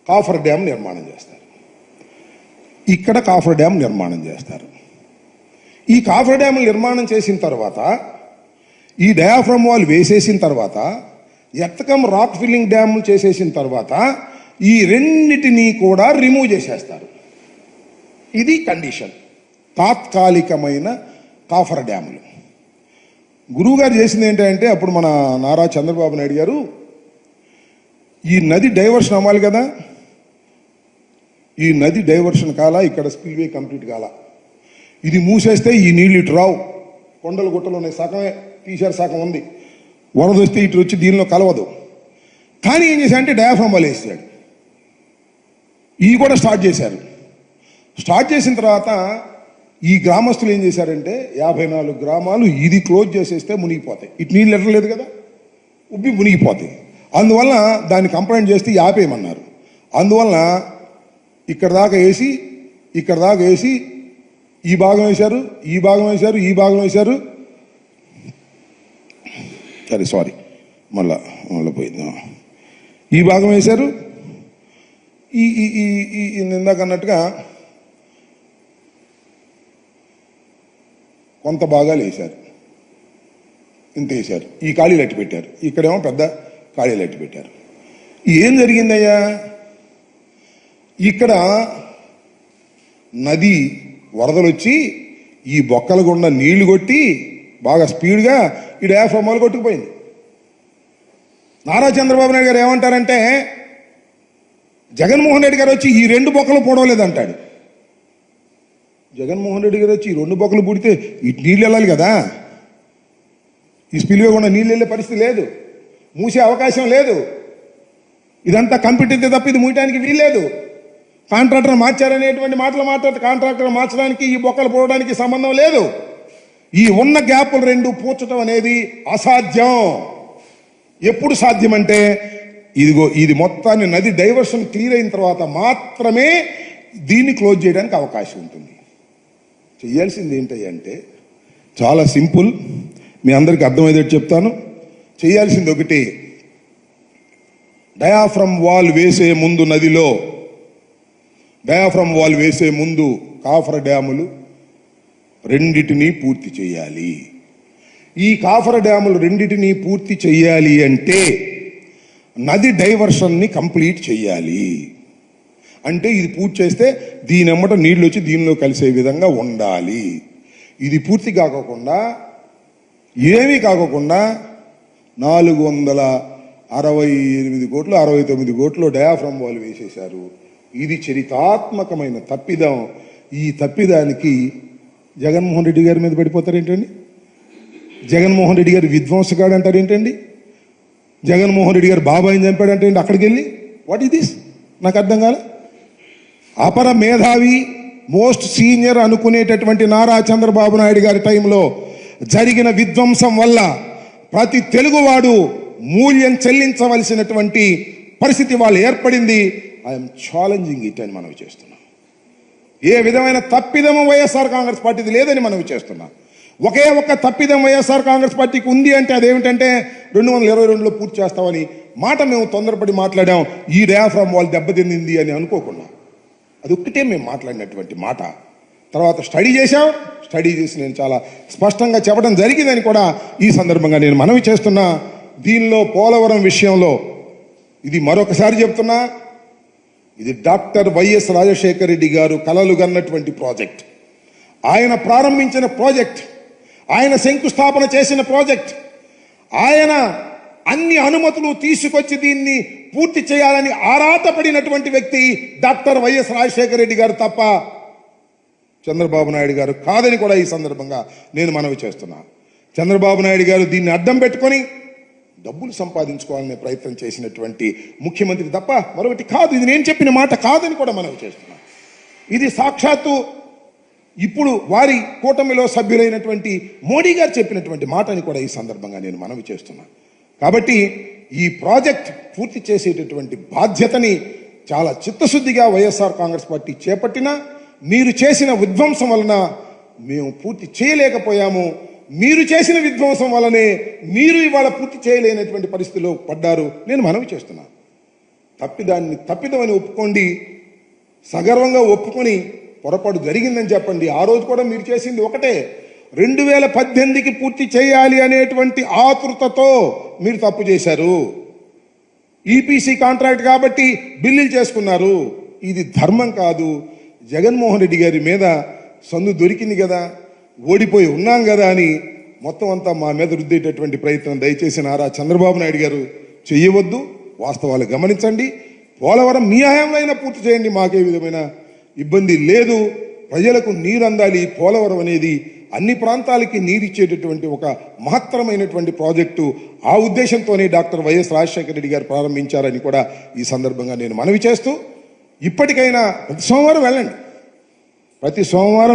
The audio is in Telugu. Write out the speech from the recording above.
కాఫర్ డ్యామ్ నిర్మాణం చేస్తారు. ఇక్కడ కాఫర్ డ్యామ్ నిర్మాణం చేస్తారు. ఈ కాఫర్ డ్యామ్ నిర్మాణం చేసిన తర్వాత, ఈ డయాఫ్రమ్ వాల్ వేసేసిన తర్వాత, ఎర్త్కమ్ రాక్ ఫిల్లింగ్ డ్యామ్ చేసేసిన తర్వాత ఈ రెండిటినీ కూడా రిమూవ్ చేసేస్తారు. ఇది కండిషన్. తాత్కాలికమైన కాఫర్ డ్యాములు. గురువు గారు చేసింది ఏంటంటే, అప్పుడు మన నారా చంద్రబాబు నాయుడు గారు ఈ నది డైవర్షన్ అవ్వాలి కదా, ఈ నది డైవర్షన్ కాల, ఇక్కడ స్పిల్వే కంప్లీట్ కాల, ఇది మూసేస్తే ఈ నీళ్ళు ఇటు రావు, కొండలు గుట్టలు ఉన్నాయి, సగమే తీశారు, సగం ఉంది, వరద వస్తే ఇటు వచ్చి దీనిలో కలవదు. కానీ ఏం చేశారంటే డయాఫ్రమ్ వాల్ వేసాడు. ఇవి కూడా స్టార్ట్ చేశారు. స్టార్ట్ చేసిన తర్వాత ఈ గ్రామస్తులు ఏం చేశారంటే 54 గ్రామాలు ఇది క్లోజ్ చేసేస్తే మునిగిపోతాయి. ఇటు నీళ్ళు ఎట్టలేదు కదా, ఉబ్బి మునిగిపోతాయి. అందువల్ల దాన్ని కంప్లైంట్ చేస్తే ఆపేయమన్నారు. అందువల్ల ఇక్కడ దాకా వేసి, ఇక్కడ దాకా వేసి, ఈ భాగం వేశారు, ఈ భాగం వేశారు, ఈ భాగం వేశారు. సరే సారీ, మళ్ళా పోయింది. ఈ భాగం వేశారు, ఈ ఇందాక అన్నట్టుగా కొంత భాగాలు వేశారు, ఇంత వేశారు. ఈ ఖాళీలు అట్టి పెట్టారు, ఇక్కడేమో పెద్ద ఖాళీలు అట్టి పెట్టారు. ఏం జరిగిందయ్యా, ఇక్కడ నది వరదలు వచ్చి ఈ బొక్కల గుండా నీళ్లు కొట్టి బాగా స్పీడ్గా ఈ డయాఫ్రమ్ వాల్ కొట్టుకుపోయింది. నారా చంద్రబాబు నాయుడు గారు ఏమంటారంటే, జగన్మోహన్ రెడ్డి గారు వచ్చి ఈ 2 బొక్కలు పొడవలేదంటాడు. జగన్మోహన్ రెడ్డి గారు వచ్చి ఈ 2 బొక్కలు పుడితే ఇటు నీళ్ళు వెళ్ళాలి కదా, ఈ స్పిల్వే కూడా నీళ్ళు వెళ్ళే పరిస్థితి లేదు, మూసే అవకాశం లేదు. ఇదంతా కంప్యూటర్ తప్ప ఇది మూయడానికి వీల్లేదు. కాంట్రాక్టర్ మార్చారనేటువంటి మాటలు మాట్లాడితే కాంట్రాక్టర్ మార్చడానికి ఈ బొక్కలు పోవడానికి సంబంధం లేదు. ఈ ఉన్న గ్యాపులు 2 పూడ్చడం అనేది అసాధ్యం. ఎప్పుడు సాధ్యమంటే, ఇదిగో ఇది మొత్తాన్ని నది డైవర్షన్ క్లియర్ అయిన తర్వాత మాత్రమే దీన్ని క్లోజ్ చేయడానికి అవకాశం ఉంటుంది. చేయాల్సింది ఏంటంటే చాలా సింపుల్, మీ అందరికీ అర్థమయ్యేటట్టు చెప్తాను. చేయాల్సింది ఒకటి, డయాఫ్రమ్ వాల్ వేసే ముందు నదిలో డయాఫ్రమ్ వాల్ వేసే ముందు కాఫర్ డ్యాములు రెండిటినీ పూర్తి చేయాలి. ఈ కాఫర్ డ్యాములు రెండిటినీ పూర్తి చేయాలి అంటే నది డైవర్షన్ని కంప్లీట్ చేయాలి. అంటే ఇది పూర్తి చేస్తే దీని ఎమ్మట నీళ్ళు వచ్చి దీనిలో కలిసే విధంగా ఉండాలి. ఇది పూర్తి కాకుండా, ఏమీ కాకుండా 468 కోట్లు 69 కోట్లు డయాఫ్రమ్ వాల్ వేసేశారు. ఇది చరితాత్మకమైన తప్పిదం. ఈ తప్పిదానికి జగన్మోహన్ రెడ్డి గారి మీద పడిపోతారేంటండి? జగన్మోహన్ రెడ్డి గారు విధ్వంసగాడు అంటారేంటండి? జగన్మోహన్ రెడ్డి గారు బాబాయిని చంపాడంటే అక్కడికి వెళ్ళి వాట్ ఈస్ దిస్? నాకు అర్థం కాలే. అపర మేధావి, మోస్ట్ సీనియర్ అనుకునేటటువంటి నారా చంద్రబాబు నాయుడు గారి టైంలో జరిగిన విధ్వంసం వల్ల ప్రతి తెలుగువాడు మూల్యం చెల్లించవలసినటువంటి పరిస్థితి వాళ్ళు ఏర్పడింది. ఐఎమ్ ఛాలెంజింగ్ ఇట్ అని మనవి చేస్తున్నాం. ఏ విధమైన తప్పిదము వైఎస్ఆర్ కాంగ్రెస్ పార్టీది లేదని మనవి చేస్తున్నాం. ఒకే ఒక్క తప్పిదం వైఎస్ఆర్ కాంగ్రెస్ పార్టీకి ఉంది అంటే అదేమిటంటే 2022లో పూర్తి చేస్తామని మాట మేము తొందరపడి మాట్లాడాం. ఈ డయాఫ్రమ్ వాల్ దెబ్బతింది అని అనుకోకుండా అది ఒక్కటే మేము మాట్లాడినటువంటి మాట. తర్వాత స్టడీ చేశాం. స్టడీ చేసి నేను చాలా స్పష్టంగా చెప్పడం జరిగిందని కూడా ఈ సందర్భంగా నేను మనవి చేస్తున్నా. దీనిలో పోలవరం విషయంలో ఇది మరొకసారి చెప్తున్నా, ఇది డాక్టర్ వైఎస్ రాజశేఖర రెడ్డి గారు కలలు కన్నటువంటి ప్రాజెక్ట్. ఆయన ప్రారంభించిన ప్రాజెక్ట్, ఆయన శంకుస్థాపన చేసిన ప్రాజెక్ట్, ఆయన అన్ని అనుమతులు తీసుకొచ్చి దీన్ని పూర్తి చేయాలని ఆరాటపడినటువంటి వ్యక్తి డాక్టర్ వైఎస్ రాజశేఖర రెడ్డి గారు తప్ప చంద్రబాబు నాయుడు గారు కాదని కూడా ఈ సందర్భంగా నేను మనవి చేస్తున్నా. చంద్రబాబు నాయుడు గారు దీన్ని అడ్డం పెట్టుకొని డబ్బులు సంపాదించుకోవాలనే ప్రయత్నం చేసినటువంటి ముఖ్యమంత్రి తప్ప మరొకటి కాదు. ఇది నేను చెప్పిన మాట కాదని కూడా మనవి చేస్తున్నా. ఇది సాక్షాత్తు ఇప్పుడు వారి కూటమిలో సభ్యులైనటువంటి మోడీ గారు చెప్పినటువంటి మాట అని కూడా ఈ సందర్భంగా నేను మనవి చేస్తున్నా. కాబట్టి ఈ ప్రాజెక్ట్ పూర్తి చేసేటటువంటి బాధ్యతని చాలా చిత్తశుద్ధిగా వైఎస్ఆర్ కాంగ్రెస్ పార్టీ చేపట్టినా మీరు చేసిన విధ్వంసం వలన మేము పూర్తి చేయలేకపోయాము. మీరు చేసిన విధ్వంసం వల్లనే మీరు ఇవాళ పూర్తి చేయలేనటువంటి పరిస్థితిలో పడ్డారు. నేను మనవి చేస్తున్నాను. తప్పిదమని ఒప్పుకోండి, సగర్వంగా ఒప్పుకొని పొరపాటు జరిగిందని చెప్పండి. ఆ రోజు కూడా మీరు చేసింది ఒకటే, 2018కి పూర్తి చేయాలి అనేటువంటి ఆతృతతో మీరు తప్పు చేశారు. ఈపీసీ కాంట్రాక్ట్ కాబట్టి బిల్లులు చేసుకున్నారు. ఇది ధర్మం కాదు. జగన్మోహన్ రెడ్డి గారి మీద సందు దొరికింది కదా, ఓడిపోయి ఉన్నాం కదా అని మొత్తం అంతా మా మీద రుద్దేటటువంటి ప్రయత్నం దయచేసి నారా చంద్రబాబు నాయుడు గారు చెయ్యవద్దు. వాస్తవాలు గమనించండి. పోలవరం మీ హయాంలో అయినా పూర్తి చేయండి, మాకే విధమైన ఇబ్బంది లేదు. ప్రజలకు నీరు అందాలి. పోలవరం అనేది అన్ని ప్రాంతాలకి నీరిచ్చేటటువంటి ఒక మహత్తరమైనటువంటి ప్రాజెక్టు. ఆ ఉద్దేశంతోనే డాక్టర్ వైఎస్ రాజశేఖర రెడ్డి గారు ప్రారంభించారని కూడా ఈ సందర్భంగా నేను మనవి చేస్తూ, ఇప్పటికైనా ప్రతి సోమవారం వెళ్ళండి, ప్రతి సోమవారం